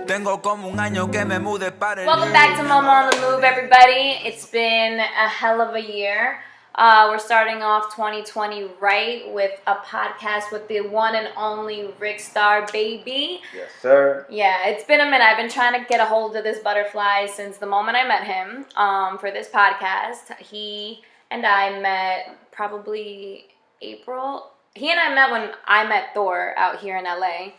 Tengo como un año que me mudé para el Welcome back to MoMo on the Move, everybody. It's been a hell of a year. We're starting off 2020 right with a podcast with the one and only Rickstarrbaby. Yes, sir. Yeah, it's been a minute. I've been trying to get a hold of this butterfly since the moment I met him for this podcast. He and I met probably April. He and I met when I met Thor out here in LA.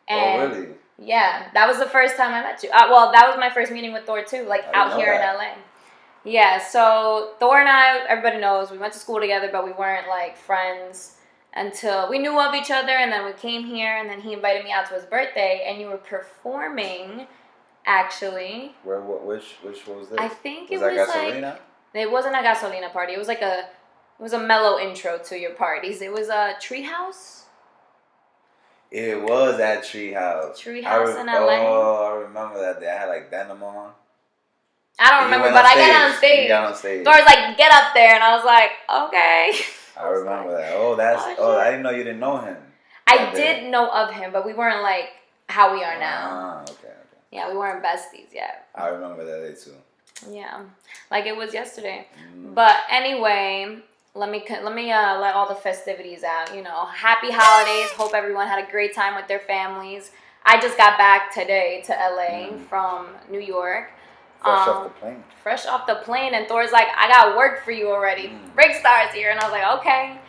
And oh, really? Yeah, that was the first time I met you. Well, that was my first meeting with Thor too, like out here in LA. Yeah, so Thor and I, everybody knows, we went to school together, but we weren't like friends until we knew of each other, and then we came here, and then he invited me out to his birthday, and you were performing, actually. Where? Which was this? I think was it was Gasolina? like it wasn't a Gasolina party. It was like it was a mellow intro to your parties. It was a treehouse. It was at Treehouse. Treehouse in LA. Oh, I remember that day. I had like denim on. I don't remember, but I got on stage. You got on stage. Thor's like, get up there, and I was like, okay. I remember that. Oh, I didn't know you didn't know him. I did know of him, but we weren't like how we are now. Ah, okay. Yeah, we weren't besties yet. I remember that day too. Yeah, like it was yesterday. But anyway, let me let all the festivities out. You know, happy holidays. Hope everyone had a great time with their families. I just got back today to LA from New York. Fresh off the plane. Fresh off the plane, and Thor's like, I got work for you already. Rickstarr's here, and I was like, okay.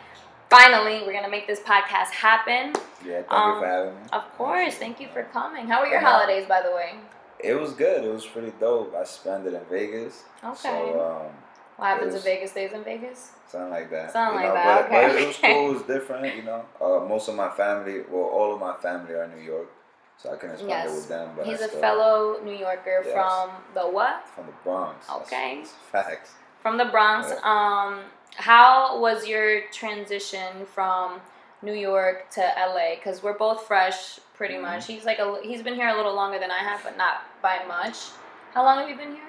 Finally, we're gonna make this podcast happen. Yeah, thank you for having me. Of course, thank you for coming. How were your holidays, by the way? It was good. It was pretty dope. I spent it in Vegas. Okay. So, what happens in Vegas stays in Vegas? Something like that. Something like that. But Okay. it was cool. It was different. You know, most of my family, all of my family are in New York, so I couldn't spend it with them. But he's a fellow New Yorker from the what? From the Bronx. Okay. That's facts. From the Bronx. Yeah. How was your transition from New York to LA? Because we're both fresh, pretty much. He's been here a little longer than I have, but not by much. How long have you been here?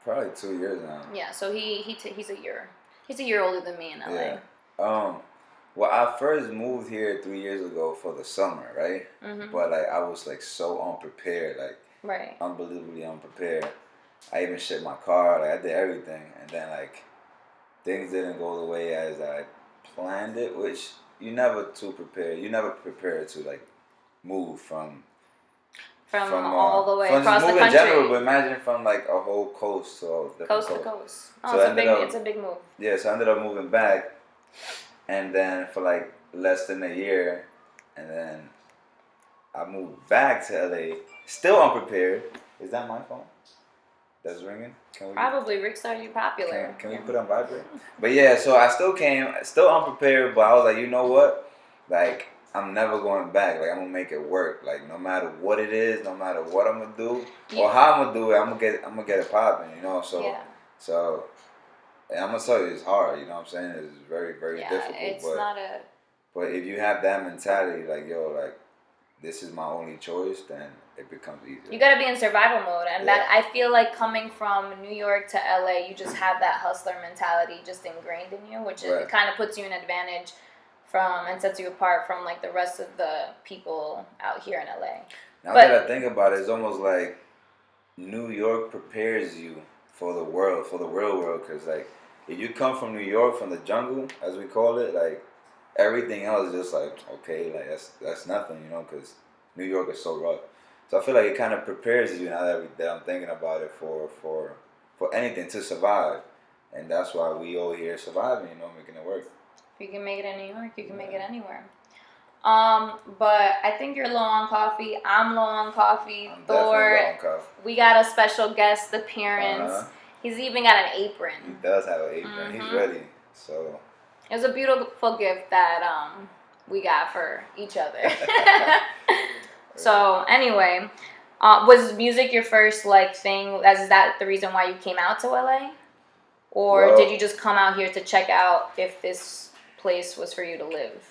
Probably 2 years now. Yeah, so he's a year. He's a year older than me in LA. Yeah. Well, I first moved here 3 years ago for the summer, right? Mm-hmm. But like I was like so unprepared, like unbelievably unprepared. I even shipped my car, like I did everything, and then like things didn't go the way as I planned it, which you never too prepared. You never prepared to like move from all the way from across the country. in general, but imagine from like a whole coast to a different coast to coast. Oh, so it's a big move. Yeah, so I ended up moving back, and then for like less than a year, and then I moved back to LA, still unprepared. Is that my phone? That's ringing? Probably. Rickstarr, you popular. Can we put on vibrate? But yeah, so I still came, still unprepared, but I was like, you know what? Like, I'm never going back. Like, I'm going to make it work. Like, no matter what it is, no matter what I'm going to do, or how I'm going to do it, I'm going to get it popping, you know? So, and I'm going to tell you, it's hard, you know what I'm saying? It's very, very difficult. But if you have that mentality, like, yo, like, this is my only choice, then it becomes easier. You gotta be in survival mode, and that I feel like coming from New York to LA, you just have that hustler mentality just ingrained in you, which it kind of puts you in advantage and sets you apart from like the rest of the people out here in LA. Now that I think about it, it's almost like New York prepares you for the world, for the real world, because like if you come from New York, from the jungle, as we call it, like everything else is just like, okay, like that's nothing, you know, because New York is so rough. So I feel like it kind of prepares you now that I'm thinking about it for anything to survive. And that's why we all here surviving, you know, making it work. If you can make it in New York, you can make it anywhere. But I think you're low on coffee. I'm low on coffee. I'm Thor, definitely low on coffee. We got a special guest appearance. He's even got an apron. He does have an apron. He's ready. So it was a beautiful gift that we got for each other. So anyway, was music your first like thing? Is that the reason why you came out to LA, or did you just come out here to check out if this place was for you to live?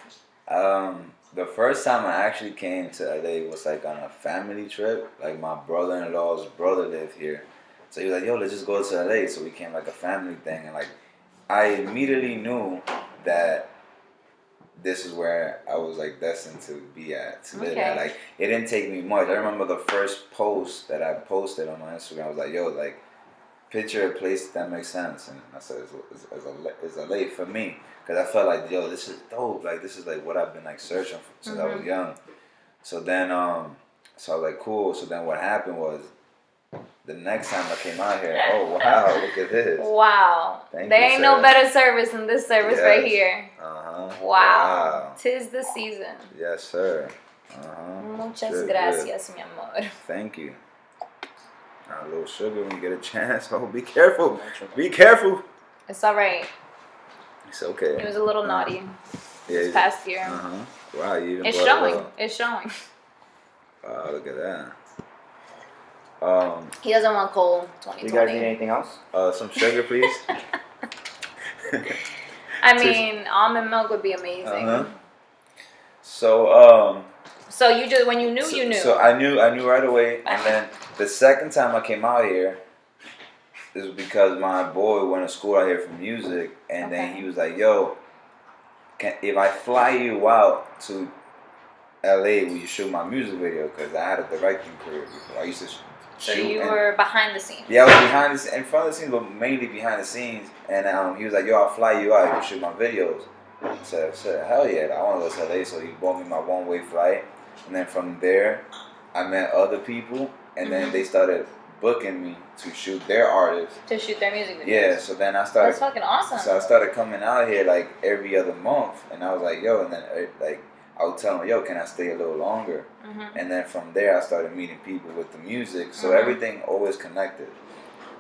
The first time I actually came to LA was like on a family trip. Like my brother-in-law's brother lived here, so he was like, "Yo, let's just go to LA." So we came like a family thing, and like I immediately knew that this is where I was like destined to be at, to live at. Like it didn't take me much. I remember the first post that I posted on my Instagram. I was like, yo, like picture a place that makes sense, and I said it's a lake for me because I felt like, yo, this is dope. Like this is like what I've been like searching for since I was young. So then so I was like, cool. So then what happened was, the next time I came out here, oh wow, look at this. Wow. Thank there you, ain't sir. no better service than this service right here. Wow. 'Tis the season. Yes, sir. Muchas gracias, mi amor. Thank you. A little sugar when you get a chance. Oh, be careful. Be careful. It's alright. It's okay. He was a little naughty this past year. Wow, you even It's brought showing. it up. It's showing. Wow, look at that. He doesn't want cold 2020. You guys need anything else? Some sugar, please. I mean, almond milk would be amazing. So So you just when you knew, you knew. So I knew right away, and then the second time I came out here, it was because my boy went to school out here for music, and then he was like, "Yo, if I fly you out to LA, will you shoot my music video?" Because I had a directing career before. I used to so shoot. you were behind the scenes. Yeah, I was behind the in front of the scenes, but mainly behind the scenes. And he was like, "Yo, I'll fly you out. You shoot my videos." I said, "Hell yeah, I want to go to LA." So he bought me my one-way flight, and then from there, I met other people, and then they started booking me to shoot their artists. To shoot their music videos. Yeah, so then I started. That's fucking awesome. So I started coming out here like every other month, and I was like, "Yo," and then like I would tell them, "Yo, can I stay a little longer?" And then from there, I started meeting people with the music. So everything always connected.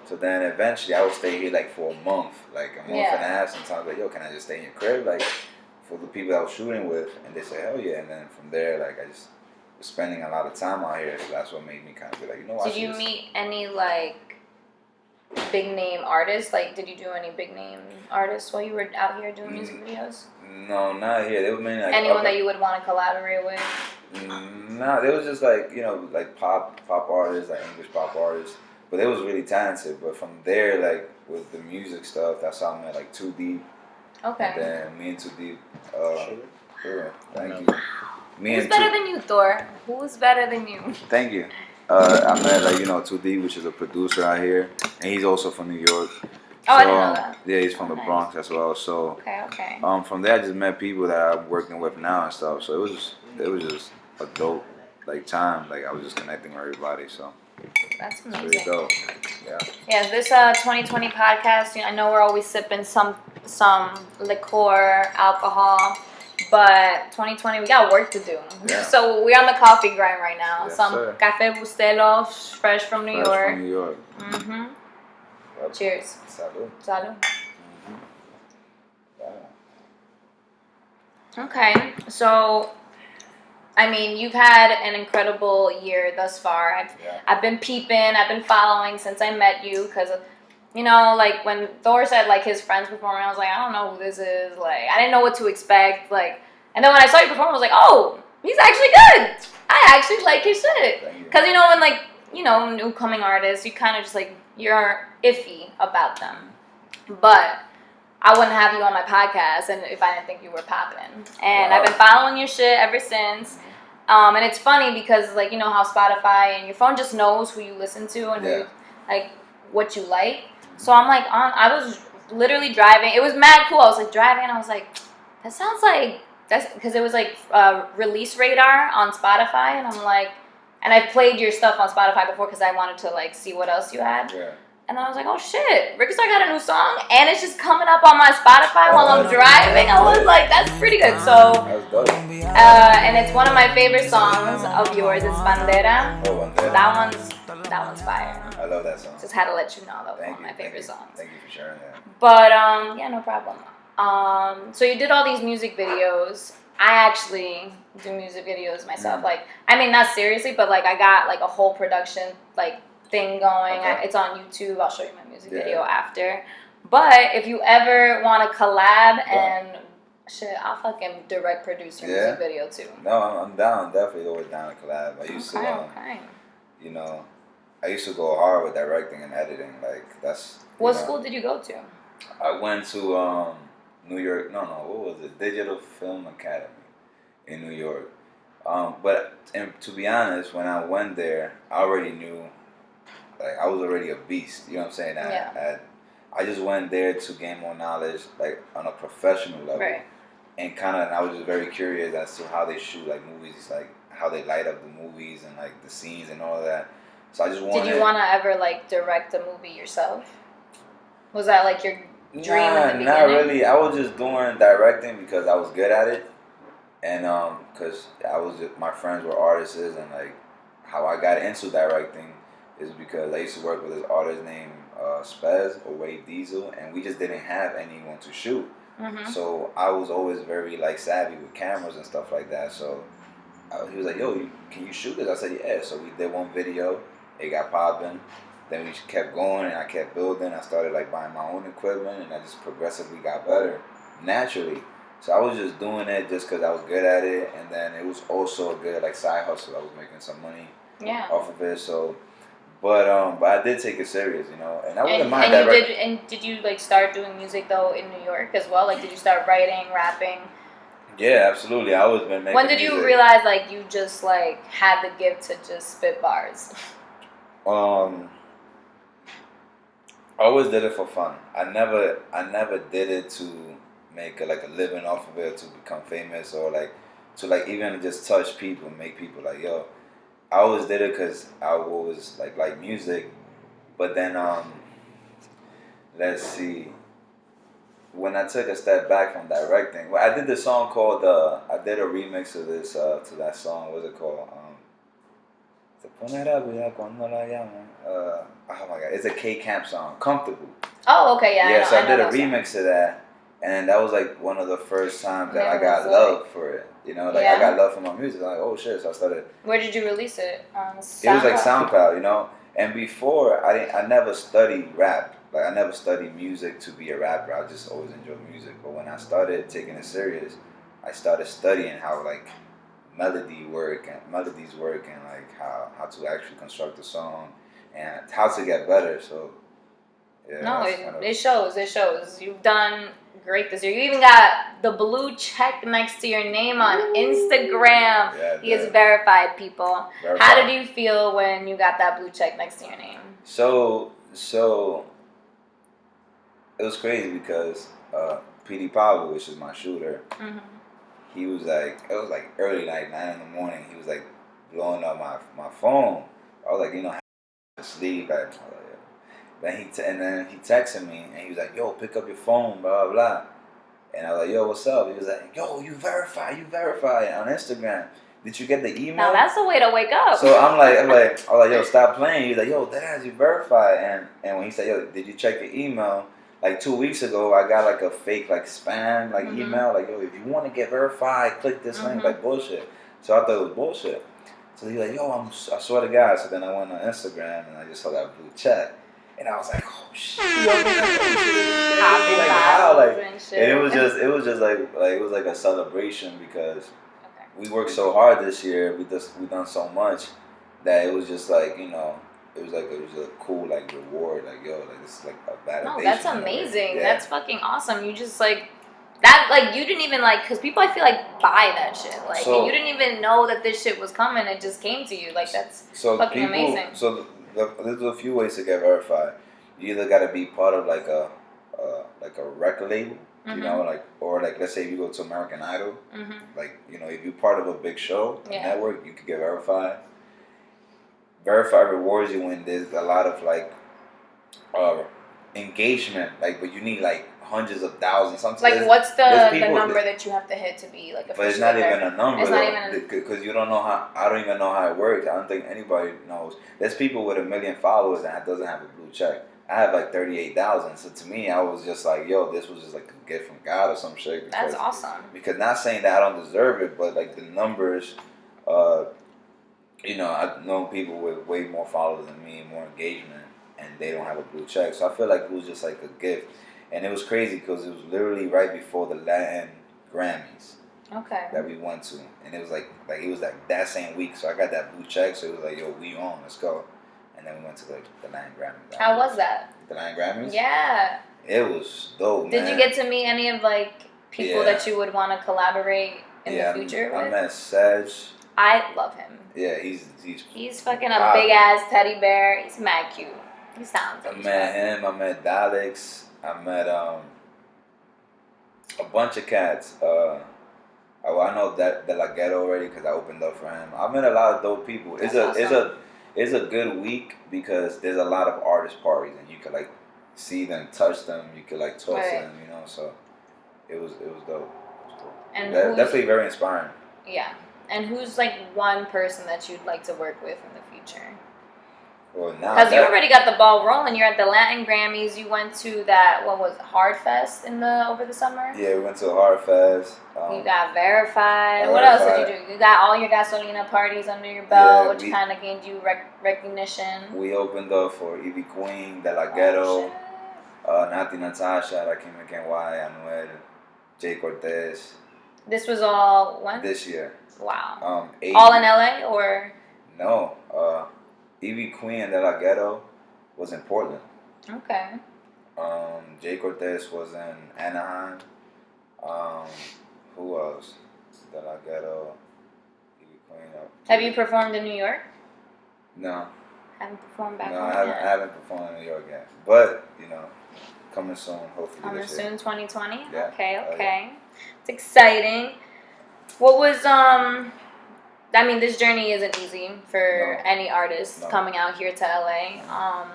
So then eventually, I would stay here like for a month and a half. Sometimes like, "Yo, can I just stay in your crib?" Like for the people I was shooting with, and they say, "Hell yeah!" And then from there, like I just was spending a lot of time out here. So that's what made me kind of be like, you know what? Did you meet any like big name artists? Like, did you do any big name artists while you were out here doing music videos? No, not here. They were mainly like anyone that you would want to collaborate with. Nah, they was just like, you know, like pop artists, like English pop artists. But they was really talented. But from there, like with the music stuff, that's how I met like Too Deep. Okay. And then me and Too Deep. Sure. Thank you. Who's better than you, Thor? Who's better than you? Thank you. I met like, you know, Too Deep, which is a producer out here, and he's also from New York. Oh, I didn't know that. Yeah, he's from the Bronx as well. So okay. From there, I just met people that I'm working with now and stuff. So it was just a dope like time. Like I was just connecting with everybody. So that's amazing. It's really dope. Yeah. Yeah, this 2020 podcast. You know, I know we're always sipping some liqueur, alcohol, but 2020 we got work to do. Yeah. So we're on the coffee grind right now. Yes, some sir. Café Bustelo, fresh from New York. From New York. Well, cheers. Salud. Salud. Yeah. Okay, so I mean, you've had an incredible year thus far. I've been peeping, I've been following since I met you, because you know, like when Thor said like his friends performing, I was like, I don't know who this is. Like, I didn't know what to expect. Like, and then when I saw you perform, I was like, oh, he's actually good. I actually like his shit. Because you know, when like, you know, new coming artists, you kind of just like, you're iffy about them. But I wouldn't have you on my podcast and if I didn't think you were popping. And I've been following your shit ever since. And it's funny because, like, you know how Spotify and your phone just knows who you listen to and who, like, what you like. So I'm like, I was literally driving. It was mad cool. I was like driving and I was like, that sounds like, that's because it was like release radar on Spotify. And I'm like, and I played your stuff on Spotify before because I wanted to like see what else you had. Yeah. And I was like, oh shit, Rickstarr got a new song and it's just coming up on my Spotify while I'm driving. I was like, that's pretty good. So, and it's one of my favorite songs of yours. It's Bandera. Oh, Bandera. That one's fire. I love that song. Just had to let you know that was one of my favorite songs. Thank you for sharing that. But yeah, no problem. So you did all these music videos. I actually do music videos myself. Like, I mean, not seriously, but like I got like a whole production like thing going. Okay. It's on YouTube. I'll show you my music video after. But if you ever want to collab and shit, I'll fucking direct produce your music video too. No, I'm down. Definitely always down to collab. I used to, you know, I used to go hard with directing and editing. Like that's. What school did you go to? I went to New York. No, what was it? Digital Film Academy in New York. But to be honest, when I went there, I already knew, like, I was already a beast. You know what I'm saying? I just went there to gain more knowledge, like, on a professional level. Right. And I was just very curious as to how they shoot, like, movies, like, how they light up the movies and, like, the scenes and all of that. So I just wanted... Did you want to ever, like, direct a movie yourself? Was that, like, your dream in the beginning? Not really. I was just doing directing because I was good at it. And because my friends were artists, and, like, how I got into directing is because I used to work with this artist named Spez or Wade Diesel, and we just didn't have anyone to shoot. Mm-hmm. So I was always very, like, savvy with cameras and stuff like that. So he was like, "Yo, can you shoot this?" I said, "Yeah." So we did one video. It got popping. Then we kept going, and I kept building. I started, like, buying my own equipment, and I just progressively got better naturally. So I was just doing it just because I was good at it, and then it was also a good, like, side hustle. I was making some money off of it. So, but I did take it serious, you know, and I wouldn't mind that. Did you, like, start doing music though in New York as well? Like, did you start writing, rapping? Yeah, absolutely. I always been making. When did you realize, like, you just, like, had the gift to just spit bars? I always did it for fun. I never did it to make a living off of it, to become famous, or like to, like, even just touch people, make people like, yo. I always did it because I always like music, but then let's see. When I took a step back from directing, I did this song called I did a remix of this to that song. What's it called? Oh my god, it's a K-Camp song, Comfortable. Oh, okay, yeah. Yeah, so I did a remix of that, and that was, like, one of the first times that I got love for it. You know, like, I got love for my music. I'm like, oh shit! So I started. Where did you release it? SoundCloud? It was like SoundCloud, you know. And before, I never studied rap. Like, I never studied music to be a rapper. I just always enjoyed music. But when I started taking it serious, I started studying how, like, melodies work, and like how to actually construct a song and how to get better. So yeah, no, it shows. You've done great this year. You even got the blue check next to your name on Instagram. Yeah, he is verified, people. Verified. How did you feel when you got that blue check next to your name? So it was crazy because PD Pablo, which is my shooter, he was like, it was like early, like 9 in the morning. He was like blowing up my phone. I was like, you know, to sleep. Then he texted me, and he was like, "Yo, pick up your phone, blah blah blah." And I was like, "Yo, what's up?" He was like, "Yo, you verify on Instagram. Did you get the email?" Now that's a way to wake up. So I was like, "Yo, stop playing." He's like, "Yo, that has you verified." And when he said, "Yo, did you check the email?" Like 2 weeks ago, I got like a fake like spam like email, like, "Yo, if you want to get verified, click this link," like bullshit. So I thought it was bullshit. So he's like, "Yo, I swear to God." So then I went on Instagram and I just saw that blue check. And I was like, "Oh shit!" Like how? Like, and it was just like it was like a celebration because we worked so hard this year. We done so much that it was just like, you know, it was a cool like reward. Like, yo, like this is like a validation. No, that's amazing. Yeah. That's fucking awesome. You just like that. Like, you didn't even like, because people, I feel like, buy that shit. Like, so, you didn't even know that this shit was coming. It just came to you. Like, that's fucking amazing. So there's a few ways to get verified. You either got to be part of like a record label, you know, like, or like, let's say if you go to American Idol, like, you know, if you're part of a big show, a network, you could get verified. Verified rewards you when there's a lot of like engagement, like, but you need like hundreds of thousands. Sometimes, like, what's the number that you have to hit to be like? But it's not even a number. It's not even because you don't know how. I don't even know how it works. I don't think anybody knows. There's people with 1 million followers that doesn't have a blue check. I have like 38,000. So to me, I was just like, yo, this was just like a gift from God or some shit. Because, that's awesome. Because not saying that I don't deserve it, but like the numbers, you know, I've known people with way more followers than me, more engagement, and they don't have a blue check. So I feel like it was just like a gift. And it was crazy because it was literally right before the Latin Grammys. Okay. That we went to. And it was like it was like that same week. So I got that blue check. So it was like, yo, we on, let's go. and then we went to the Latin Grammys. How was that? The Latin Grammys? Yeah. It was dope, Did man. you get to meet any of like people that you would want to collaborate in the future with? I met Sedge. I love him. Yeah, he's fucking a big ass teddy bear. He's mad cute. He sounds. I met him. I met Daleks. I met a bunch of cats. I know that De La Ghetto already because I opened up for him. I met a lot of dope people. It's a good week because there's a lot of artist parties and you could like see them, touch them. You could like talk to them, you know. So it was dope. It was cool. And definitely very inspiring. Yeah. And who's like one person that you'd like to work with in the future? Well, now because you already got the ball rolling. You're at the Latin Grammys. You went to that Hard Fest over the summer. Yeah, we went to a Hard Fest. You got verified. What else did you do? You got all your Gasolina parties under your belt, which kind of gained you recognition. We opened up for Ivy Queen, De La Ghetto, Nati Natasha, Rakim McKenway, Anuel, Jay Cortez. This was all when? This year. Wow. All in LA or? No. Ivy Queen and De La Ghetto was in Portland. Okay. Jay Cortez was in Anaheim. Who else? De La Ghetto, Ivy Queen. Have you performed in New York? No. Haven't performed back home yet? I haven't performed in New York yet. But, coming soon, hopefully. Coming soon, 2020? Yeah. Okay. It's exciting. What was, this journey isn't easy for any artist coming out here to LA.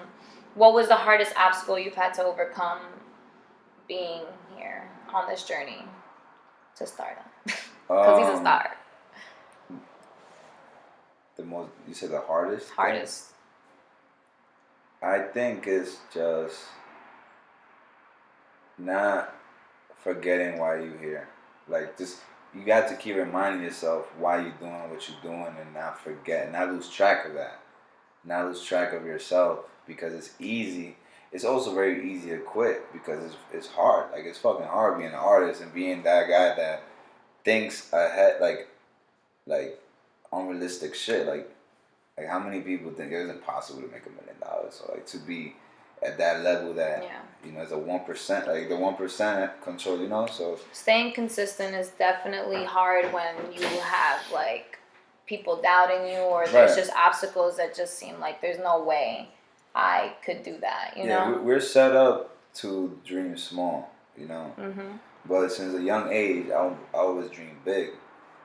What was the hardest obstacle you've had to overcome being here on this journey to stardom? Because he's a star. You said the hardest? Hardest. I think it's just not forgetting why you're here. Like, just, you got to keep reminding yourself why you're doing what you're doing and not lose track of that. Not lose track of yourself because it's easy. It's also very easy to quit because it's hard. Like, it's fucking hard being an artist and being that guy that thinks ahead, like unrealistic shit. Like how many people think it was impossible to make $1 million? So like to be at that level that it's a 1%, like the 1% control, so staying consistent is definitely hard when you have like people doubting you or there's just obstacles that just seem like there's no way I could do that, you know? We're set up to dream small, Mm-hmm. But since a young age, I always dreamed big.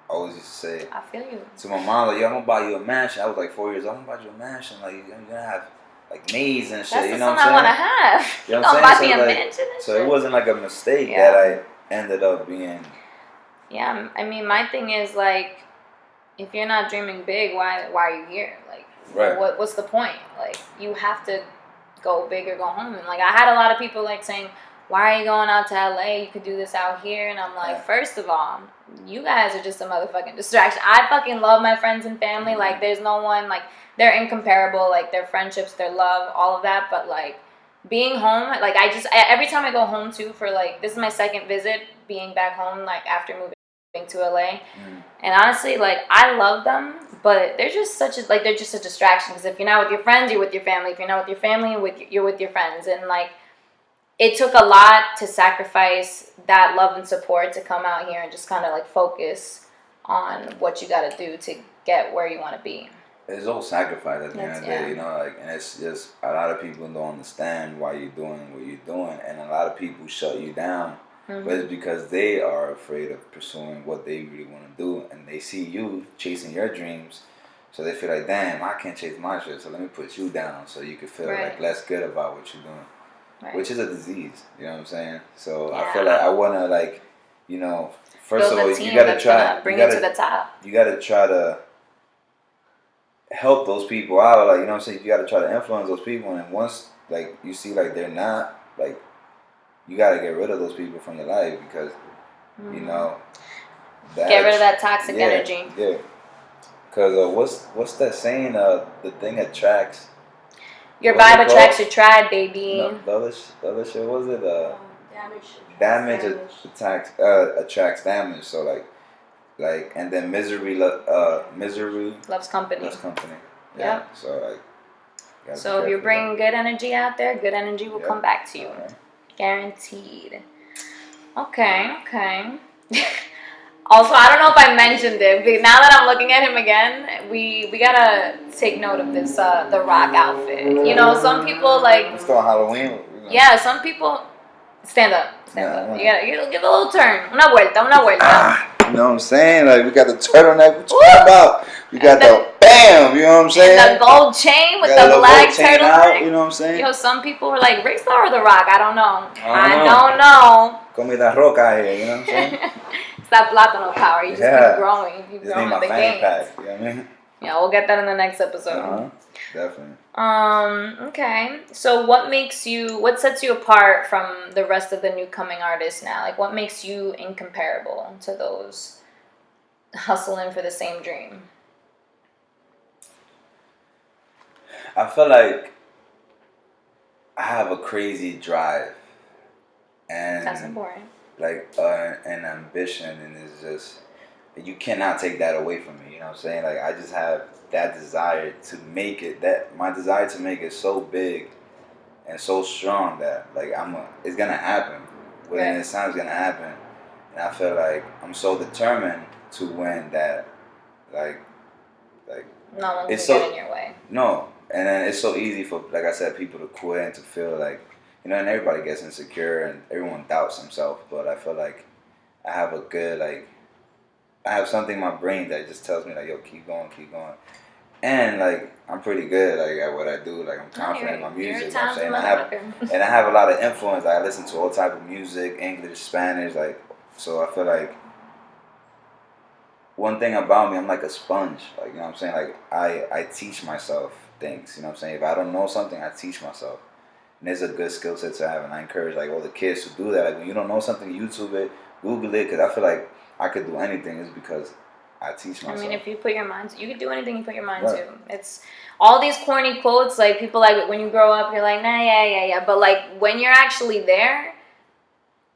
I always used to say, I feel you. To my mom, like, yo, I'm gonna buy you a mansion. I was like 4 years old. I'm gonna buy you a mansion. Like, you're gonna have like maids and shit. That's you know what I'm something saying? I want to have. You know what I'm saying? Buy me a mansion and so shit. it wasn't like a mistake that I ended up being. Yeah, I mean, my thing is like, if you're not dreaming big, why are you here? Like, what's the point? Like, you have to go big or go home. And like, I had a lot of people like saying, why are you going out to LA? You could do this out here. And I'm like, first of all, you guys are just a motherfucking distraction. I fucking love my friends and family. Like, there's no one, like, they're incomparable. Like, their friendships, their love, all of that. But, like, being home, like, every time I go home, too, for, like, this is my second visit being back home, like, after moving to LA. And honestly, like, I love them, but they're just such a distraction. Because if you're not with your friends, you're with your family. If you're not with your family, you're with your friends. And, like, it took a lot to sacrifice that love and support to come out here and just kind of like focus on what you got to do to get where you want to be. It's all sacrifice at the end of the day, like, and it's just a lot of people don't understand why you're doing what you're doing, and a lot of people shut you down, but it's because they are afraid of pursuing what they really want to do, and they see you chasing your dreams, so they feel like, damn, I can't chase my shit, so let me put you down so you can feel like less good about what you're doing. Which is a disease, you know what I'm saying? So I feel like I want to, like, first of all, you got to try. Bring it to the top. You got to try to help those people out. Like, you know what I'm saying? You got to try to influence those people. And once, like, you see, like, they're not, like, you got to get rid of those people from your life because, get rid of that toxic energy. Yeah. Because what's that saying? The thing attracts. Your vibe attracts your tribe, baby. No, the other shit, what was it? Damage attracts damage. So like, and then misery loves company. Yeah. So like, So if you're bringing good energy out there, good energy will come back to you. Right. Guaranteed. Okay. Also, I don't know if I mentioned it, but now that I'm looking at him again, we gotta take note of this, the Rock outfit. You know, some people like... It's still Halloween. Yeah, some people... Stand up. You gotta give a little turn. Una vuelta. You know what I'm saying? Like, we got the turtleneck. What you talking about? We got the bam. You know what I'm saying? The gold chain with the black turtleneck. You know what I'm saying? Yo, some people were like, Rickstarr or The Rock? I don't know. Comida roca here. You know what I'm saying? It's that plátano power. You just keep growing. You keep just growing need my the fanny gains. pack. You know what I mean? Yeah, we'll get that in the next episode. Definitely. Okay. So what sets you apart from the rest of the new coming artists now? Like, what makes you incomparable to those hustling for the same dream? I feel like I have a crazy drive. And that's important. Like, an ambition, and it's just, you cannot take that away from me. You know what I'm saying? Like, I just have that desire to make it, my desire to make it so big and so strong that, like, it's gonna happen. Within this time, it's gonna happen. And I feel like I'm so determined to win that, like no one can get in your way. No, and then it's so easy for, like I said, people to quit and to feel like, you know, and everybody gets insecure and everyone doubts themselves. But I feel like I have I have something in my brain that just tells me, like, yo, keep going. And, like, I'm pretty good, like, at what I do. Like, I'm confident in my music. You know what I'm saying? And I have a lot of influence. I listen to all type of music, English, Spanish, like, so I feel like one thing about me, I'm like a sponge. Like, you know what I'm saying? Like, I teach myself things. You know what I'm saying? If I don't know something, I teach myself. And it's a good skill set to have. And I encourage, like, all the kids to do that. Like, when you don't know something, YouTube it, Google it. Because I feel like I could do anything. It's because I teach myself. I mean, if you put your mind to, you could do anything you put your mind to. It's all these corny quotes, like, people, like, when you grow up, you're like, nah, yeah. But, like, when you're actually there,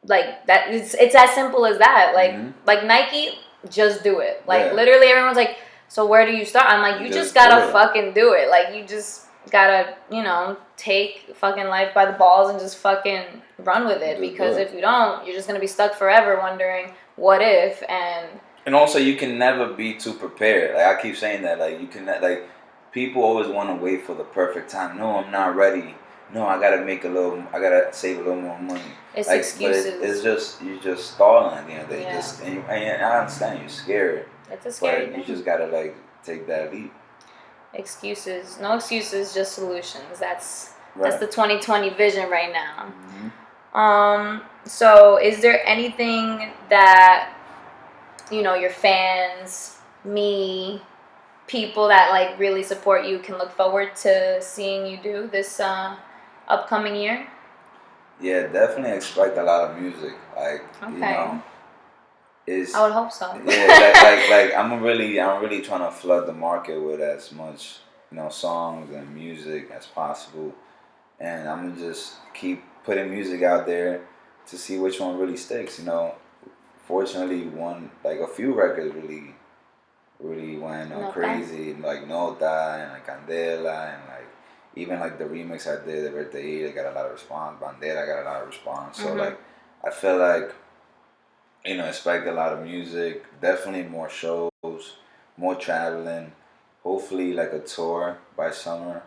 like, that, it's as simple as that. Like, like Nike, just do it. Like, literally everyone's like, so where do you start? I'm like, you just gotta fucking do it. Like, you just gotta, you know, take fucking life by the balls and just fucking run with it. Because if you don't, you're just gonna be stuck forever wondering what if. And also, you can never be too prepared. Like, I keep saying that. Like, you can, like, people always want to wait for the perfect time. No, I'm not ready. No, I gotta save a little more money. It's like, excuses. But it's just, you're just stalling at the end of the day. And I understand you're scared. It's a scary thing. But you just gotta, like, take that leap. Excuses. No excuses, just solutions. That's the 2020 vision right now. So is there anything that, you know, your fans, me, people that, like, really support you can look forward to seeing you do this upcoming year? Yeah, definitely expect a lot of music. Like, you know, I would hope so. Yeah, like I'm really trying to flood the market with as much, you know, songs and music as possible, and I'm gonna just keep putting music out there to see which one really sticks. You know, fortunately, a few records really went crazy, like Nota and like Candela, and like even like the remix I did, the Birthday, they got a lot of response. Bandera got a lot of response. So like, I feel like, you know, expect a lot of music, definitely more shows, more traveling, hopefully like a tour by summer,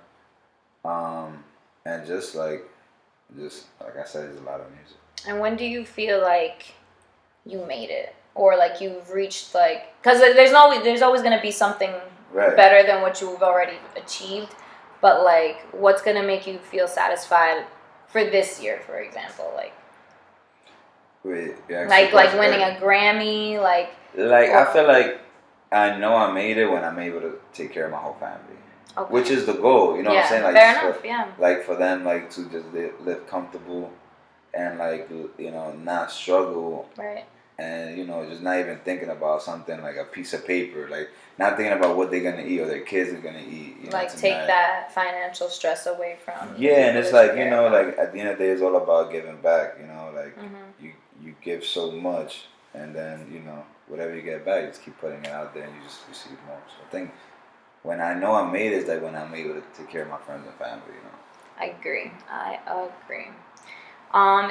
and just like I said, there's a lot of music. And when do you feel like you made it, or like you've reached, like, because there's always going to be something better than what you've already achieved, but like, what's going to make you feel satisfied for this year, for example, like winning a Grammy, like I feel like I know I made it when I'm able to take care of my whole family, which is the goal. You know what I'm saying? Like, fair enough. Like, for them, like, to just live comfortable and, like, you know, not struggle. Right. And, you know, just not even thinking about something like a piece of paper, like, not thinking about what they're gonna eat or their kids are gonna eat. You know, like, take that financial stress away from. Yeah, and it's like, you know, like, at the end of the day, it's all about giving back. You know, like, you give so much, and then, you know, whatever you get back, you just keep putting it out there, and you just receive more. So I think when I know I made it is like when I'm able to take care of my friends and family, you know. I agree.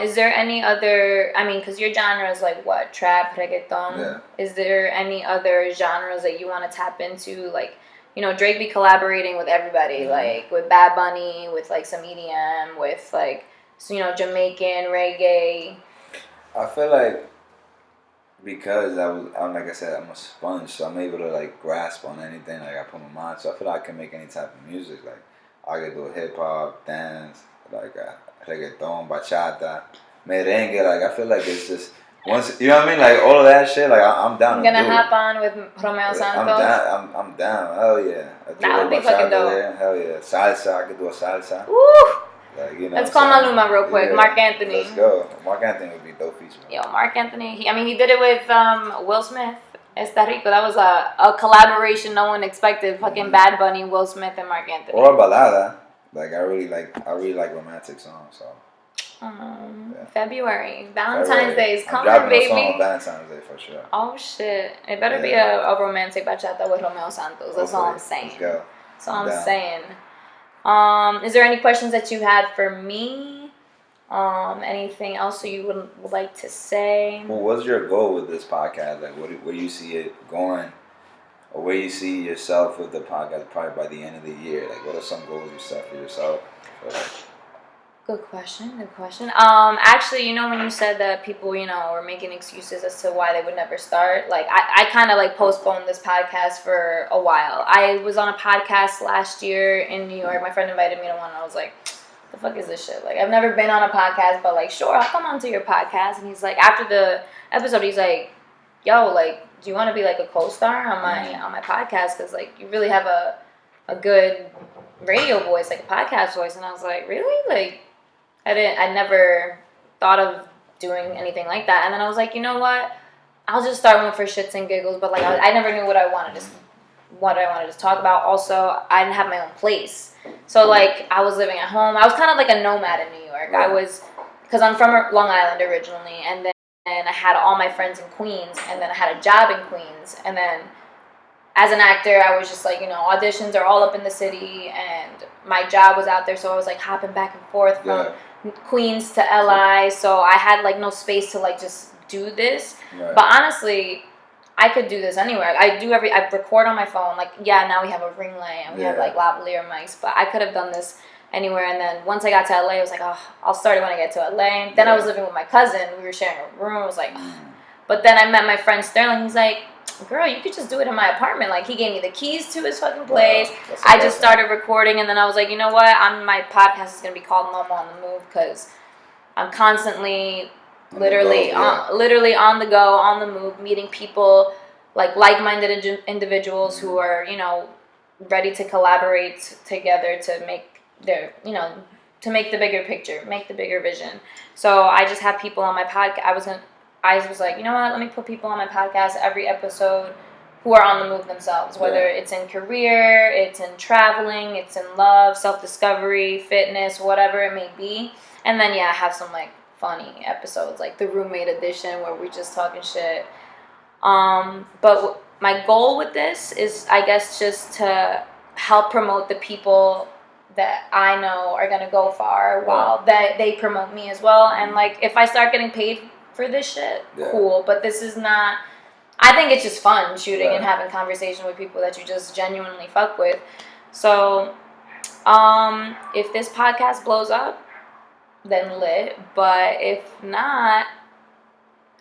Is there any other, I mean, because your genre is like what, trap, reggaeton? Yeah. Is there any other genres that you want to tap into? Like, you know, Drake be collaborating with everybody, like with Bad Bunny, with like some EDM, with like, you know, Jamaican, reggae. I feel like because I'm like I said, I'm a sponge, so I'm able to like grasp on anything like I put my mind. So I feel like I can make any type of music. Like I can do hip hop, dance, like reggaeton, bachata, merengue. Like I feel like it's just once you know what I mean. Like all of that shit. Like I'm down. I'm gonna to do hop it. on with Romeo Santos. I'm down. I'm down. Hell yeah. I do That would be bachata fucking dope. there. Hell yeah. Salsa. I could do a salsa. Woo! Like, you know Let's call Maluma real quick. Yeah. Mark Anthony. Let's go. Mark Anthony would be dope feature. Yo, Mark Anthony. He did it with Will Smith. Está Rico. That was a collaboration no one expected. Fucking Bad Bunny, Will Smith, and Mark Anthony. Or a balada. Like I really like romantic songs. So. February. Valentine's Day is coming, dropping baby. a song on Valentine's Day for sure. Oh shit! It better be a romantic bachata with Romeo Santos. That's all I'm saying. Let's go. That's all I'm saying. Is there any questions that you had for me? Anything else that you would like to say? Well, what's your goal with this podcast? Like, where you see it going, or where you see yourself with the podcast probably by the end of the year? Like, what are some goals you set for yourself? Good question. Actually, you know, when you said that people, you know, were making excuses as to why they would never start, like, I kind of, like, postponed this podcast for a while. I was on a podcast last year in New York. My friend invited me to one, and I was like, the fuck is this shit? Like, I've never been on a podcast, but, like, sure, I'll come on to your podcast. And he's like, after the episode, he's like, yo, like, do you want to be, like, a co-star on my podcast? Because, like, you really have a good radio voice, like, a podcast voice. And I was like, really? Like, I never thought of doing anything like that. And then I was like, you know what? I'll just start one for shits and giggles. But like, I never knew what I wanted to talk about. Also, I didn't have my own place. So like, I was living at home. I was kind of like a nomad in New York. Because I'm from Long Island originally. And then I had all my friends in Queens. And then I had a job in Queens. And then as an actor, I was just like, you know, auditions are all up in the city. And my job was out there. So I was like hopping back and forth from Queens to LI, so I had like no space to like just do this. Right. But honestly, I could do this anywhere. I record on my phone. Like, yeah, now we have a ring light and we have like lavalier mics, but I could have done this anywhere. And then once I got to LA, I was like, oh, I'll start it when I get to LA. And then I was living with my cousin. We were sharing a room. I was like, but then I met my friend Sterling. He's like, girl, you could just do it in my apartment. Like, he gave me the keys to his fucking place. Wow, I just started recording, and then I was like, you know what? My podcast is going to be called MoMo on the Move, because I'm constantly, literally on the go, on the move, meeting people, like, like-minded individuals who are, you know, ready to collaborate together to make their, you know, to make the bigger picture, make the bigger vision. So I just have people on my podcast. I was like, you know what, let me put people on my podcast every episode who are on the move themselves, whether it's in career, it's in traveling, it's in love, self-discovery, fitness, whatever it may be. And then, I have some, like, funny episodes, like the roommate edition where we're just talking shit. But my goal with this is, I guess, just to help promote the people that I know are going to go far while they promote me as well. And, like, if I start getting paid for this shit, cool, but this is not, I think it's just fun shooting and having conversation with people that you just genuinely fuck with. So if this podcast blows up, then lit, but if not,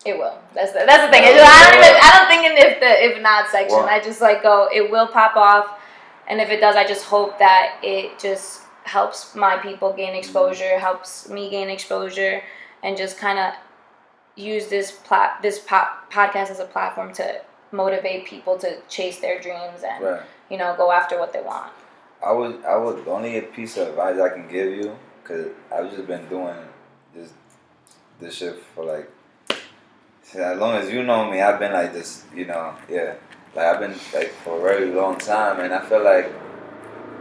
it will. That's the thing. I don't think in the if not section. I just like go, it will pop off, and if it does, I just hope that it just helps my people gain exposure, helps me gain exposure, and just kind of use this podcast as a platform to motivate people to chase their dreams and you know, go after what they want. I would only a piece of advice I can give you, because I've just been doing this shit for like, as long as you know me, I've been like this, you know, like I've been like for a very long time, and I feel like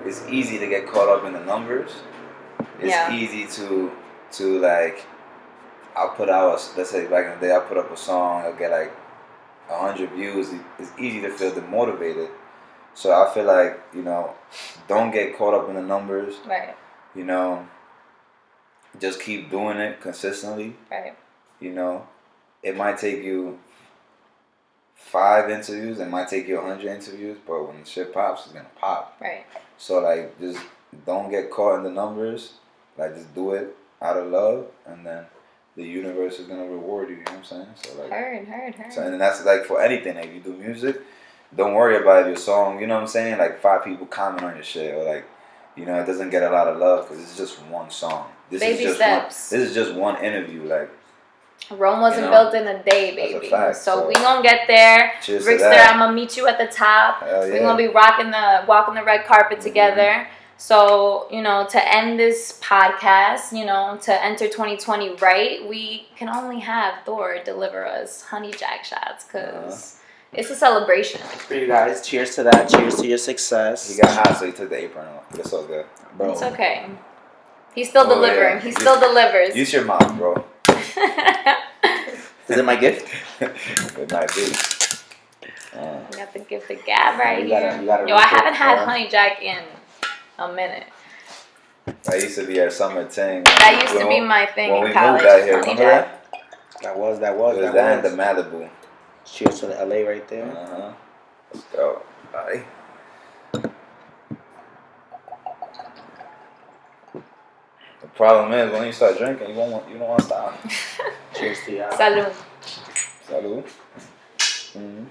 it's easy to get caught up in the numbers. It's easy to like, I'll put out, let's say back in the day, I'll put up a song, I'll get like 100 views. It's easy to feel demotivated So I feel like, you know, don't get caught up in the numbers. Right. You know, just keep doing it consistently. Right. You know, it might take you 5 interviews, it might take you 100 interviews, but when the shit pops, it's gonna pop. Right. So like, just don't get caught in the numbers. Like, just do it out of love, and then the universe is gonna reward you. You know what I'm saying? So like, heard. So and that's like for anything. Like, you do music, don't worry about your song. You know what I'm saying? Like 5 people comment on your shit, or like, you know, it doesn't get a lot of love because it's just one song. Baby steps. This is just one interview. Like, Rome wasn't built in a day, baby. That's a fact, so we gonna get there. Cheers Rickstarr, to that. I'm gonna meet you at the top. Hell yeah. We're gonna be walking the red carpet together. So, you know, to end this podcast, you know, to enter 2020 right, we can only have Thor deliver us honey jack shots because it's a celebration. For you guys, cheers to that. Cheers to your success. He got hot, so he took the apron off. But it's all good. Bro. It's okay. He's still delivering. Yeah. He still delivers. Use your mouth, bro. Is it my gift? It might be. You got the gift of gab right You gotta here. Yo, I refill, haven't had bro. honey jack in a minute. That used to be our summer thing. That used to be my thing when in we college. moved out here. Honey Remember jack. that? That was. It was that and the Malibu. Cheers to the LA right there. Let's go. Bye. The problem is when you start drinking, you don't want to stop. Cheers to y'all. Salud. Salud. Mm-hmm.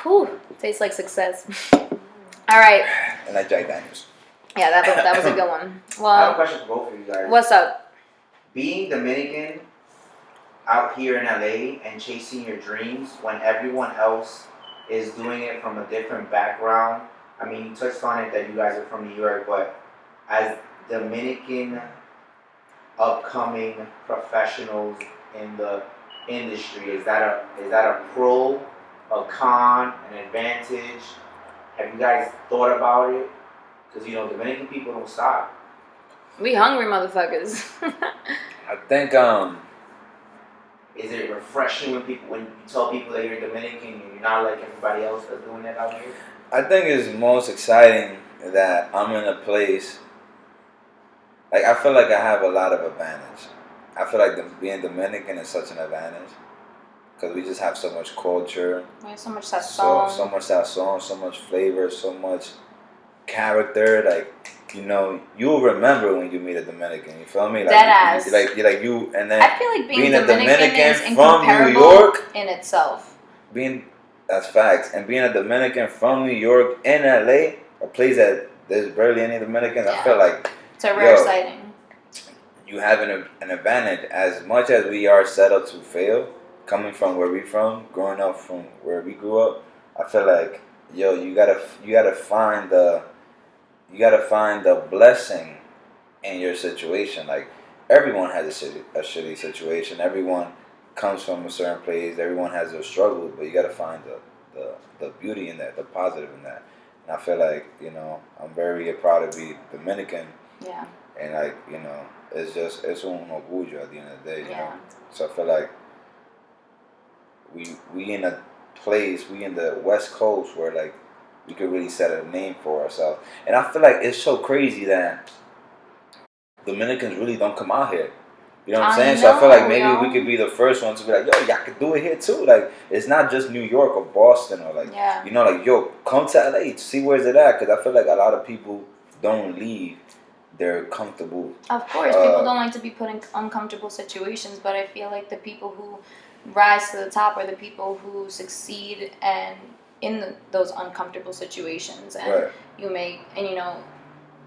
Whew. Tastes like success. All right. And like Jack Daniels. Yeah, that was a good one. I have a Well, question for both of you guys. what's up? Being Dominican out here in LA and chasing your dreams when everyone else is doing it from a different background. I mean, you touched on it that you guys are from New York, but as Dominican upcoming professionals in the industry, is that a pro, a con, an advantage? Have you guys thought about it? Because, you know, Dominican people don't stop. We hungry motherfuckers. I think Is it refreshing when you tell people that you're Dominican and you're not like everybody else that's doing that out here? I think it's most exciting that I'm in a place. Like, I feel like I have a lot of advantage. I feel like being Dominican is such an advantage because we just have so much culture. We have so much sazon. So much sazon, so much flavor, so much character. Like, you know, you'll remember when you meet a Dominican. You feel me? Like, Deadass. And then I feel like being a Dominican is from incomparable New York, in itself. That's facts. And being a Dominican from New York in LA, a place that there's barely any Dominicans, I feel like It's a rare sighting. you have an advantage. As much as we are set up to fail, coming from where we from, growing up from where we grew up, I feel like, yo, you gotta find the blessing in your situation. Like, everyone has a shitty situation. Everyone comes from a certain place. Everyone has their struggles, but you gotta find the beauty in that, the positive in that. And I feel like, you know, I'm very proud to be Dominican. Yeah. And like, you know, it's un orgullo at the end of the day, you know. Yeah. So I feel like we in a place, we in the West Coast where like we could really set a name for ourselves. And I feel like it's so crazy that Dominicans really don't come out here. You know what I'm saying? So I feel like maybe we could be the first ones to be like, yo, y'all could do it here too. Like, it's not just New York or Boston or like, you know, like, yo, come to LA, see where's it at. Because I feel like a lot of people don't leave their comfortable. Of course, people don't like to be put in uncomfortable situations, but I feel like the people who rise to the top are the people who succeed and in those uncomfortable situations. And you know,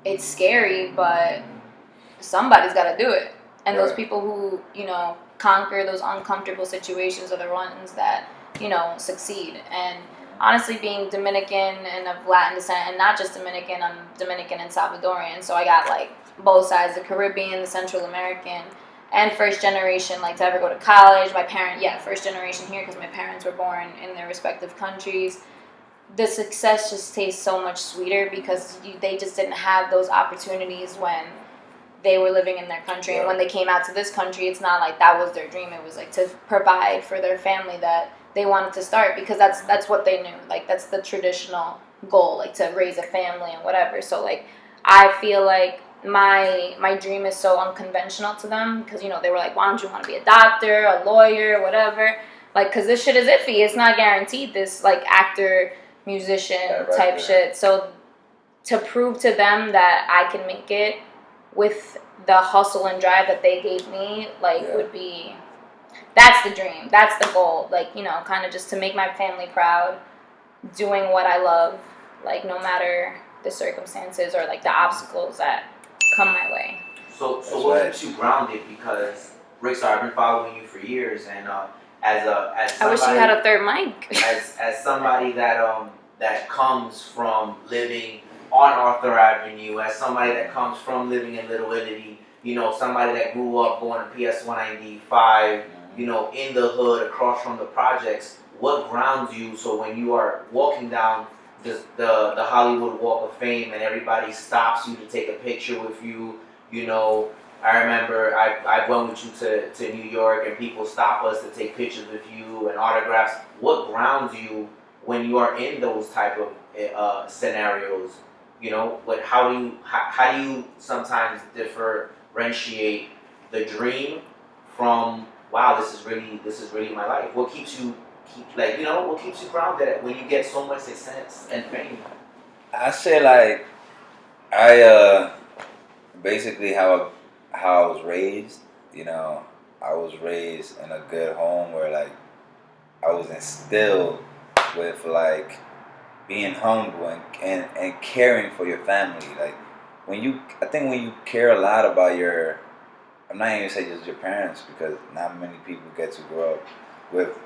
it's scary, but somebody's got to do it. And those people who, you know, conquer those uncomfortable situations are the ones that, you know, succeed. And honestly, being Dominican and of Latin descent, and not just Dominican, I'm Dominican and Salvadorian. So I got like both sides, the Caribbean, the Central American, and first generation, like to ever go to college. First generation here because my parents were born in their respective countries. The success just tastes so much sweeter because they just didn't have those opportunities when they were living in their country. And when they came out to this country, it's not like that was their dream. It was like to provide for their family that they wanted to start because that's what they knew. Like that's the traditional goal, like to raise a family and whatever. So like I feel like my dream is so unconventional to them because they were like, why don't you want to be a doctor, a lawyer, whatever? Like, because this shit is iffy. It's not guaranteed. This like actor, musician type shit. So to prove to them that I can make it with the hustle and drive that they gave me, like would be, that's the dream. That's the goal. Like, kind of just to make my family proud, doing what I love, like no matter the circumstances or like the obstacles that come my way. So what keeps you grounded? Because Rickstarr, I've been following you for years, and as somebody, I wish you had a third mic. as somebody that comes from living on Arthur Avenue, as somebody that comes from living in Little Italy, somebody that grew up going to PS 195, in the hood across from the projects. What grounds you so when you are walking down the Hollywood Walk of Fame and everybody stops you to take a picture with you? I remember I went with you to New York and people stop us to take pictures with you and autographs. What grounds you when you are in those type of scenarios? How do you sometimes differentiate the dream from, wow, this is really my life? What keeps you what keeps you grounded when you get so much success and fame? I say like I basically how I was raised. I was raised in a good home where like I was instilled with like being humble and caring for your family. Like I think when you care a lot about I'm not even gonna say just your parents, because not many people get to grow up with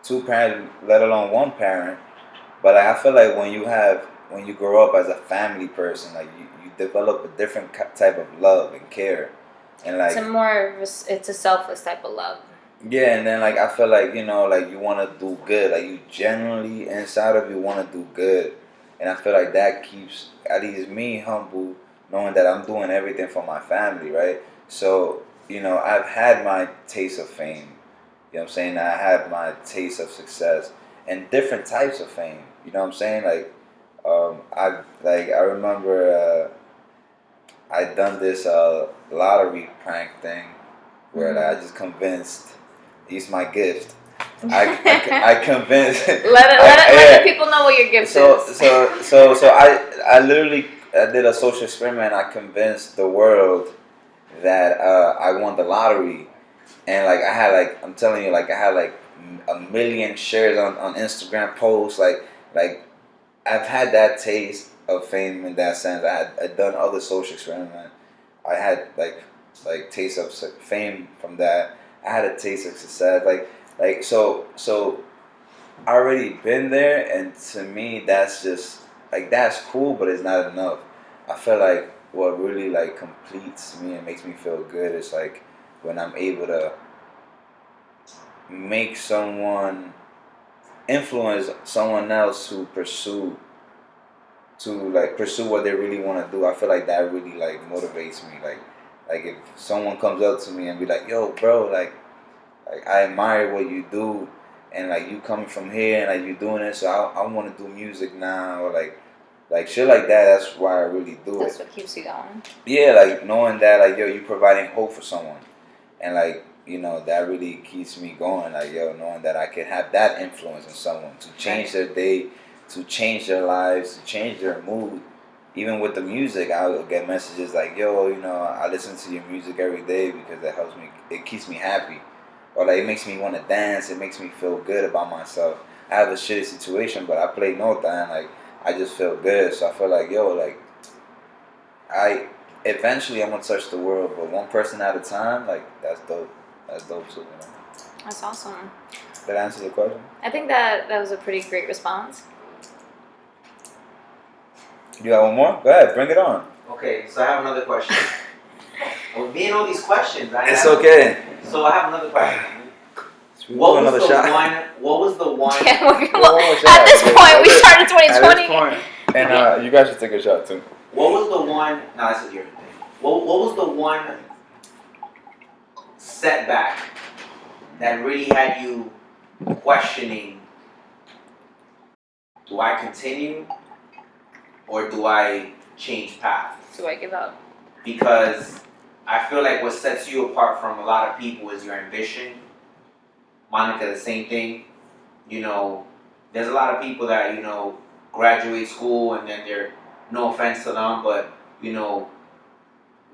two parents, let alone one parent. But like, I feel like when you grow up as a family person, like you develop a different type of love and care, and like it's a selfless type of love. Yeah, and then like I feel like like you want to do good, like you genuinely inside of you want to do good, and I feel like that keeps at least me humble, knowing that I'm doing everything for my family, right? So I've had my taste of fame. You know what I'm saying? I had my taste of success and different types of fame. You know what I'm saying? Like, I remember I done this lottery prank thing where like, I just convinced. It's my gift. I convinced. Let the people know what your gift is. So I literally did a social experiment. I convinced the world that I won the lottery. And like I had like I'm telling you, like I had like a million shares on Instagram posts. Like I've had that taste of fame in that sense. I'd done other social experiments. I had like taste of fame from that. I had a taste of success. Like so I already been there, and to me that's just like that's cool, but it's not enough. I feel like what really like completes me and makes me feel good is like when I'm able to make influence someone else to pursue what they really want to do. I feel like that really like motivates me. Like if someone comes up to me and be like, yo bro, like I admire what you do, and like you coming from here and like you doing it, so I want to do music now, or like shit like that. That's why I really do it. That's what keeps you going. Yeah, like knowing that like yo, you providing hope for someone, and like that really keeps me going. Like yo, knowing that I can have that influence on someone to change their day, to change their lives, to change their mood. Even with the music, I'll get messages like yo, I listen to your music every day because it helps me, it keeps me happy, or like it makes me want to dance, it makes me feel good about myself. I have a shitty situation, but I play nota and like I just feel good. So I feel like yo, like eventually I'm gonna touch the world, but one person at a time. Like that's dope. That's dope too. That's awesome. Did that answer the question? I think that was a pretty great response. You got one more? Go ahead, bring it on. Okay, so I have another question. Well, being all these questions, it's okay. So I have another question. What was the one? Yeah, at this point, we started 2020. At this point, and you guys should take a shot too. What was the one? No, this is your thing. What was the one setback that really had you questioning, do I continue or do I change paths? Do I give up? Because I feel like what sets you apart from a lot of people is your ambition. Monica, the same thing. You know, there's a lot of people that, you know, graduate school and then they're, no offense to them, but, you know,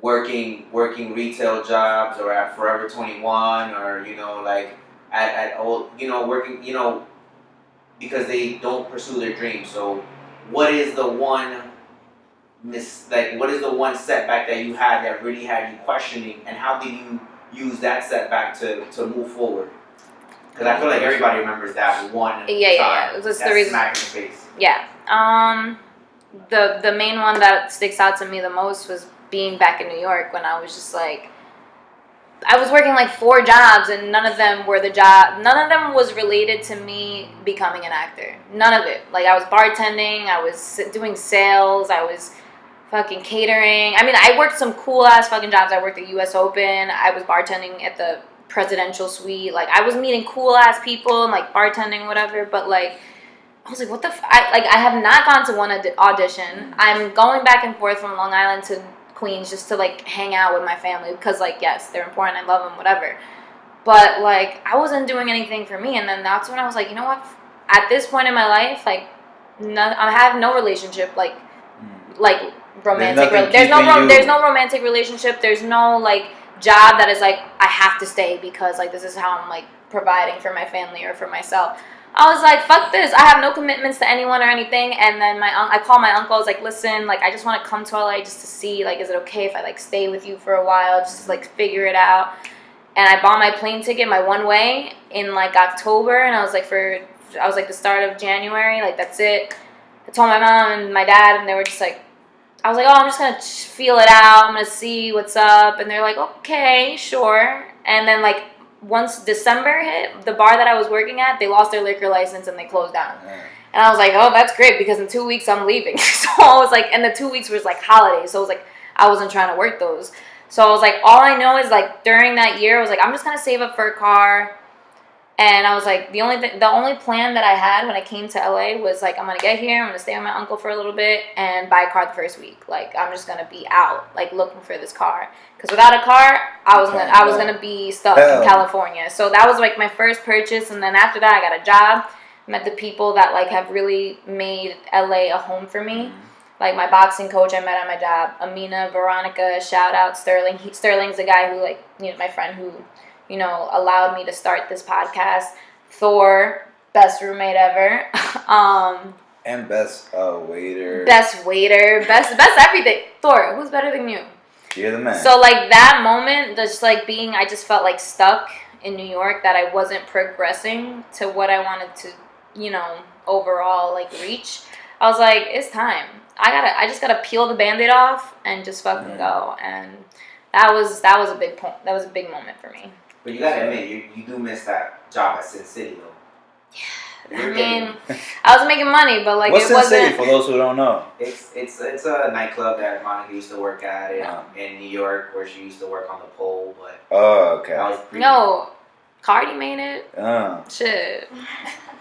working retail jobs or at Forever 21 or, you know, like at old, you know, working, you know, because they don't pursue their dreams. So what is the one what is the one setback that you had that really had you questioning, and how did you use that setback to move forward? Because I feel like everybody remembers that one time. Yeah. That's the reason. Smack in the face. Yeah. The main one that sticks out to me the most was being back in New York when I was just like, I was working like 4 jobs and none of them was related to me becoming an actor. None of it. Like I was bartending, I was doing sales, I was fucking catering. I mean, I worked some cool ass fucking jobs. I worked at US Open, I was bartending at the presidential suite. Like I was meeting cool ass people and like bartending, whatever, but like I was like, what the I have not gone to one audition. I'm going back and forth from Long Island to Queens just to like hang out with my family because like, yes, they're important, I love them, whatever, but like I wasn't doing anything for me. And then that's when I was like, you know what, at this point in my life, like I have no relationship, like romantic, there's no romantic relationship, there's no like job that is like I have to stay because like this is how I'm like providing for my family or for myself. I was like, fuck this. I have no commitments to anyone or anything. And then I called my uncle. I was like, listen, like I just want to come to LA just to see, like, is it okay if I like stay with you for a while, just to like figure it out. And I bought my plane ticket, my one way, in like October, and I was like the start of January, like that's it. I told my mom and my dad, and they were just like, I was like, oh, I'm just gonna feel it out. I'm gonna see what's up. And they're like, okay, sure. And then like once December hit, the bar that I was working at, they lost their liquor license and they closed down. And I was like, oh, that's great because in 2 weeks I'm leaving. So I was like, and the 2 weeks was like holidays. So I was like, I wasn't trying to work those. So I was like, all I know is like during that year, I was like, I'm just gonna save up for a car. And I was like, the only plan that I had when I came to LA was like, I'm gonna get here, I'm gonna stay with my uncle for a little bit and buy a car the first week. Like I'm just gonna be out, like looking for this car. Because without a car, I was gonna be stuck in California. So that was like my first purchase. And then after that, I got a job, met the people that like have really made LA a home for me. Like my boxing coach I met at my job, Amina, Veronica, shout out Sterling. Sterling's the guy who like, you know, my friend who, you know, allowed me to start this podcast. Thor, best roommate ever. And best waiter. Best everything. Thor, who's better than you? You're the man. So like that moment, just like I just felt like stuck in New York, that I wasn't progressing to what I wanted to, you know, overall like reach. I was like, it's time. I just gotta peel the Band-Aid off and just fucking go. And that was a big point. That was a big moment for me. But you gotta admit, you do miss that job at Sin City though. I mean, I was making money, but like what's it wasn't. Sin City for those who don't know? It's a nightclub that Monica used to work at in New York, where she used to work on the pole. But okay. No, Cardi made it. Shit.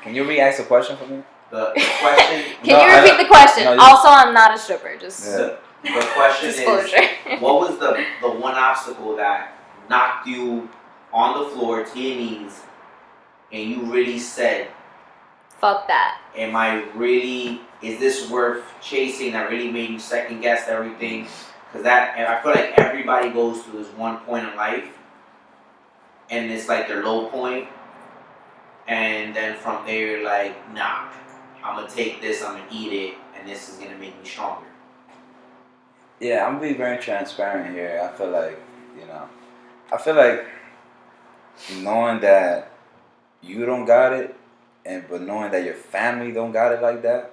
Can you re-ask the question for me? The question. Can you repeat the question? No, also, I'm not a stripper. Just the question disclosure. Is, what was the one obstacle that knocked you on the floor to your knees, and you really said, fuck that. Is this worth chasing? That really made you second guess everything? Because I feel like everybody goes through this one point in life, and it's like their low point, and then from there you're like, nah, I'm gonna take this, I'm gonna eat it, and this is gonna make me stronger. Yeah, I'm gonna be very transparent here. I feel like knowing that you don't got it, but knowing that your family don't got it like that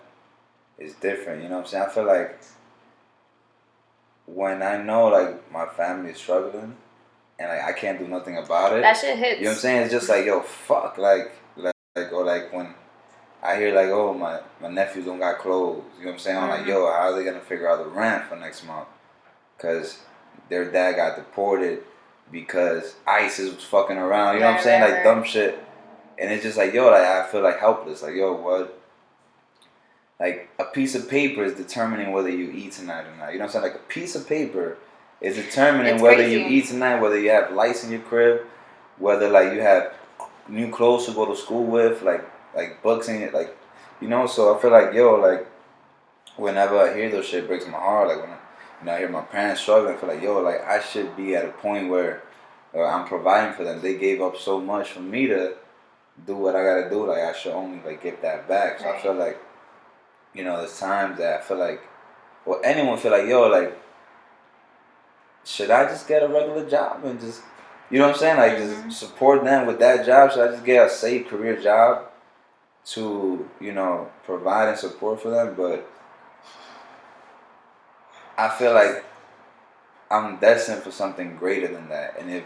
is different. You know what I'm saying? I feel like when I know like my family is struggling and like I can't do nothing about it, that shit hits. You know what I'm saying? It's just like, yo, fuck, or like when I hear like, oh, my nephews don't got clothes. You know what I'm saying? I'm like, yo, how are they gonna figure out the rent for next month? Cause their dad got deported because ISIS was fucking around. You know what I'm saying? Like dumb shit. And it's just like, yo, like I feel like helpless. Like, yo, what? Like a piece of paper is determining whether you eat tonight or not. You know what I'm saying? Like a piece of paper is determining It's whether crazy. you eat tonight, whether you have lights in your crib, whether like you have new clothes to go to school with, like books in it, like, you know. So I feel like, yo, like whenever I hear those shit, it breaks my heart. Like when I hear my parents struggling, I feel like, yo, like I should be at a point where I'm providing for them. They gave up so much for me to do what I gotta do. Like I should only like give that back. So Right. I feel like, you know, there's times that I feel like, well, anyone feel like, yo, like, should I just get a regular job and just, you know what I'm saying? Like, just support them with that job? Should I just get a safe career job to, you know, provide and support for them? But I feel like I'm destined for something greater than that. And if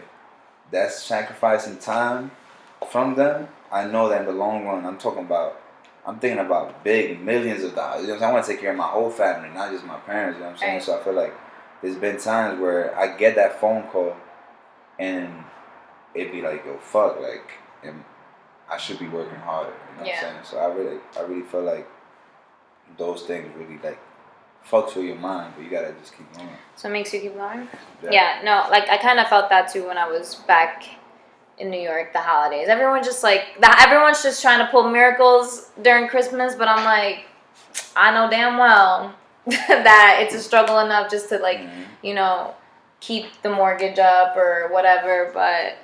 that's sacrificing time from them, I know that in the long run, I'm thinking about big millions of dollars. You know what I'm saying? I want to take care of my whole family, not just my parents. You know what I'm saying? Right. So I feel like there's been times where I get that phone call and it'd be like, yo, fuck, like, I should be working harder. You know what I'm saying? So I really feel like those things really like fucks with your mind, but you gotta just keep going. So it makes you keep going? Yeah, no, like I kind of felt that too when I was back in New York, the holidays. Everyone's just trying to pull miracles during Christmas, but I'm like, I know damn well that it's a struggle enough just to like, you know, keep the mortgage up or whatever. But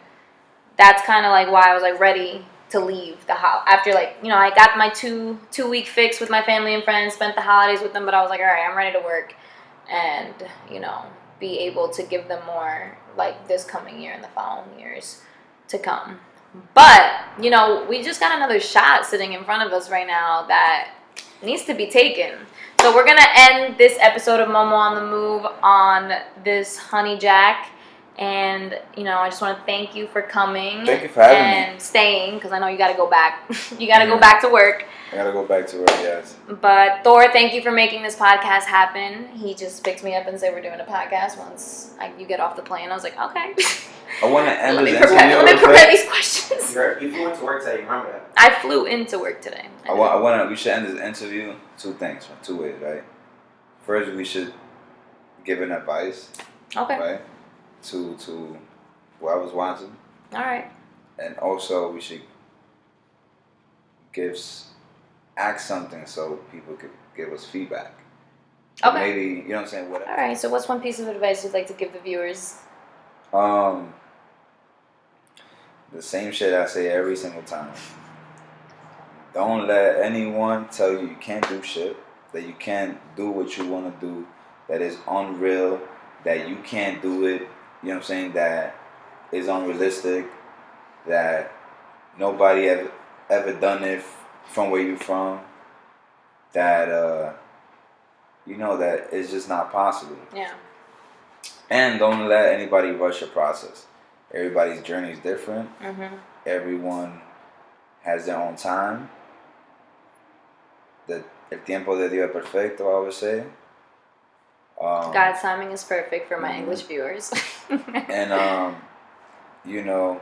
that's kind of like why I was like ready to leave the house after, like, you know, I got my two-week fix with my family and friends, spent the holidays with them, but I was like, all right, I'm ready to work and, you know, be able to give them more like this coming year and the following years to come. But, you know, we just got another shot sitting in front of us right now that needs to be taken. So we're gonna end this episode of Momo on the Move on this Honey Jack. And, you know, I just want to thank you for coming. Thank you for having me. And staying, because I know you got to go back. You got to go back to work. I gotta go back to work, yes. But Thor, thank you for making this podcast happen. He just picked me up and said we're doing a podcast once you get off the plane. I was like, okay. I want to end Let this me interview. prepare these questions. You flew into work today, remember that? I flew into work today. We should end this interview two ways, right? First, we should give an advice, Okay. right, to whoever's watching, All right. and also we should ask something so people could give us feedback. Okay. Maybe, you know what I'm saying, whatever. All right. So what's one piece of advice you'd like to give the viewers? The same shit I say every single time. Don't let anyone tell you can't do shit, that you can't do what you want to do, that is unreal, that you can't do it, you know what I'm saying, that is unrealistic, that nobody ever done it from where you're from, that, you know, that it's just not possible. Yeah. And don't let anybody rush your process. Everybody's journey is different. Mm-hmm. Everyone has their own time. El tiempo de Dios es perfecto, I would say. God's timing is perfect for my English viewers. And, you know,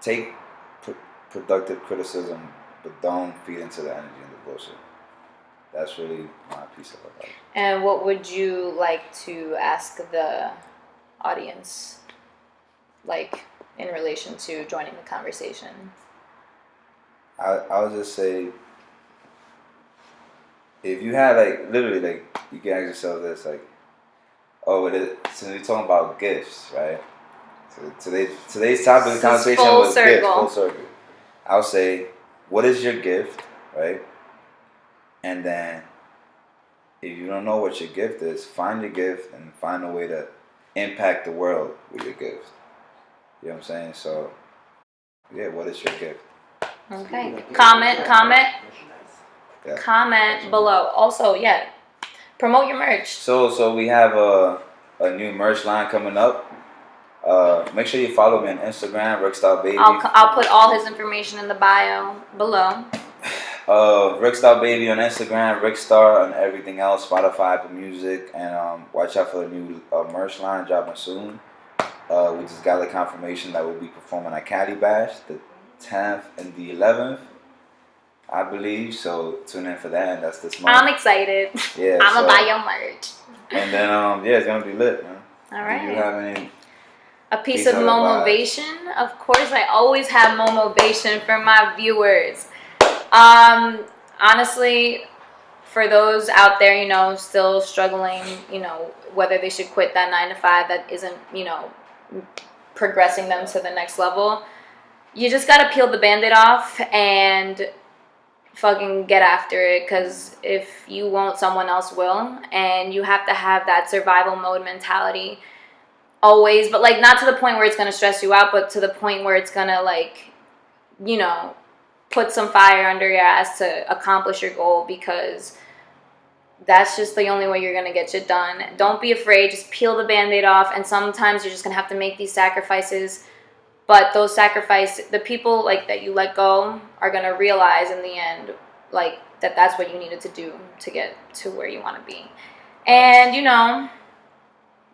take productive criticism, but don't feed into the energy and the bullshit. That's really my piece of advice. And what would you like to ask the audience, like, in relation to joining the conversation? I'll just say, if you had, like, literally, like, you can ask yourself this, like, so we're talking about gifts, right? So today's topic of the conversation was gifts, full circle. I'll say, what is your gift, right? And then, if you don't know what your gift is, find your gift and find a way to impact the world with your gift. You know what I'm saying? So, yeah, what is your gift? Okay. Comment below. Also, yeah, promote your merch. So we have a new merch line coming up. Make sure you follow me on Instagram, Rickstarrbaby. I'll put all his information in the bio below. Rickstarrbaby on Instagram, Rickstarr on everything else, Spotify, Apple Music, and watch out for the new merch line dropping soon. We just got the confirmation that we'll be performing at Cali Bash the 10th and the 11th, I believe. So tune in for that. And that's this month. I'm excited. Yeah, I'm gonna buy your merch. And then yeah, it's gonna be lit, man. All right. Do you have any? A piece of momovation? Of course, I always have momovation for my viewers. Honestly, for those out there, you know, still struggling, you know, whether they should quit that 9 to 5 that isn't, you know, progressing them to the next level, you just gotta peel the band-aid off and fucking get after it, because if you won't, someone else will, and you have to have that survival mode mentality always, but like not to the point where it's gonna stress you out, but to the point where it's gonna, like, you know, put some fire under your ass to accomplish your goal, because that's just the only way you're gonna get shit done. Don't be afraid, just peel the band-aid off, and sometimes you're just gonna have to make these sacrifices. But those sacrifices, the people like that you let go are gonna realize in the end, like, that that's what you needed to do to get to where you want to be. And, you know,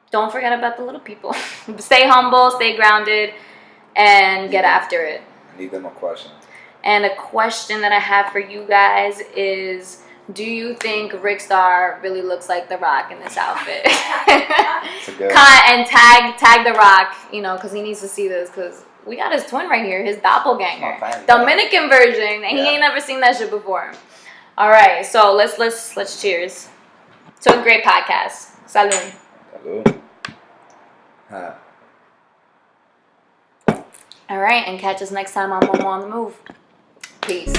don't forget about the little people. Stay humble, stay grounded, and get after it. Leave them a question. And a question that I have for you guys is, do you think Rickstarr really looks like The Rock in this outfit? It's a good And tag The Rock, you know, because he needs to see this, because we got his twin right here, his doppelganger, Dominican version, and he ain't never seen that shit before. All right, so let's cheers to a great podcast. Salud. Salud. Huh. All right, and catch us next time on MoMo on the Move. Peace.